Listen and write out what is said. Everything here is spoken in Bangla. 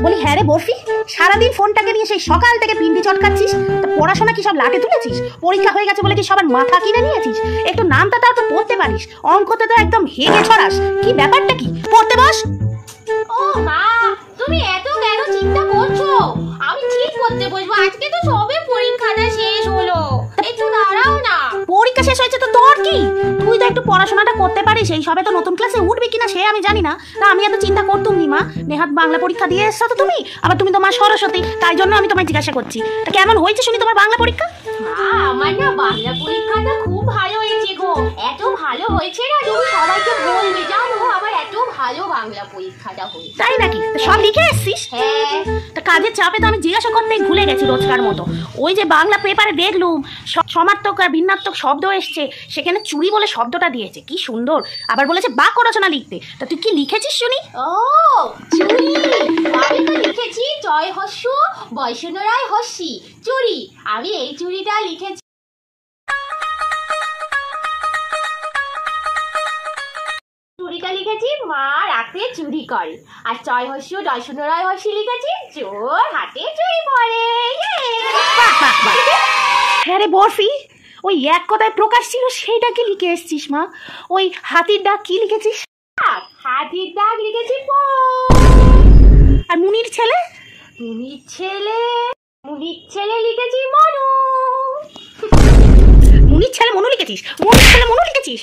বলি হ্যাঁ রে বরফি, সারাদিন ফোনটাকে নিয়ে সেই সকাল থেকে পিন্ডি চটকাচ্ছিস। পড়াশোনা কি সব লাটে তুলেছিস? পরীক্ষা হয়ে গেছে বলে কি সবার মাথা কিনে নিয়েছিস? একটু নামটা তাও তো পড়তে পারিস, অঙ্কতে তো একদম হেগে ছড়াস। কি ব্যাপারটা কি? পড়তে বস। ও মা, তুমি এত কেন চিন্তা করছো? আমি ঠিক করতে বসবো। আজকে তো সবে পরীক্ষাটা শেষ হলো, একটু দাঁড়াও না। পরীক্ষা শেষ হয়েছে তো তোর কি? তুই তো একটু পড়াশোনাটা করতে পারিস। এই সবে তো নতুন ক্লাসে উঠবি কিনা সে আমি জানি না, তা আমি এত চিন্তা করতুম নি। মা নেহাত বাংলা পরীক্ষা দিয়ে এসছো তো তুমি, আবার তুমি তো মা সরস্বতী, তাই জন্য আমি তোমায় জিজ্ঞাসা করছি তা কেমন হয়েছে শুনি তোমার বাংলা পরীক্ষা। মা, আমার না বাংলা পরীক্ষাটা খুব ভালো হয়েছে গো। এত ভালো হয়েছে না তুমি সবাইকে বলবে, জানো আমার এত ভালো বাংলা পরীক্ষাটা হয়েছে। তাই নাকি? সব লিখে এসছিস? হ্যাঁ। তা কাজের চাপে তো আমি জিজ্ঞাসা করতেই ভুলে গেছি রোজকার মতো। ওই যে বাংলা পেপারে দেখলুম সমার্থক আর ভিন্নাত্মক শব্দ এসছে, সেখানে চুরি বলে শব্দটা দিয়েছে, কি সুন্দর। আবার বলেছে বাক্য রচনা লিখতে। তা তুই কি লিখেছিস শুনি? ও চুরি, আমি তো লিখেছি জয় হস্য বৈষ্ণরায় হস্যি চুরি। আমি এই চুরিটা লিখেছি। চুরিটা লিখেছি মা রাতে চুরি করে, আর জয় হস্য দর্শনরায় হস্যি লিখেছি চোর হাতে চুরি পড়ে। হ্যাঁ রে বরফি, ওই এক কথায় প্রকাশ ছিল সেইটা কি লিখে এসছিস মা? ওই হাতির ডাক কি লিখেছিস? হাতির দাগ লিখেছি প। আর মুনির ছেলে? মুনির ছেলে লিখেছি মনু। মুনির ছেলে মনু লিখেছিস? মুনির ছেলে মনু লিখেছিস?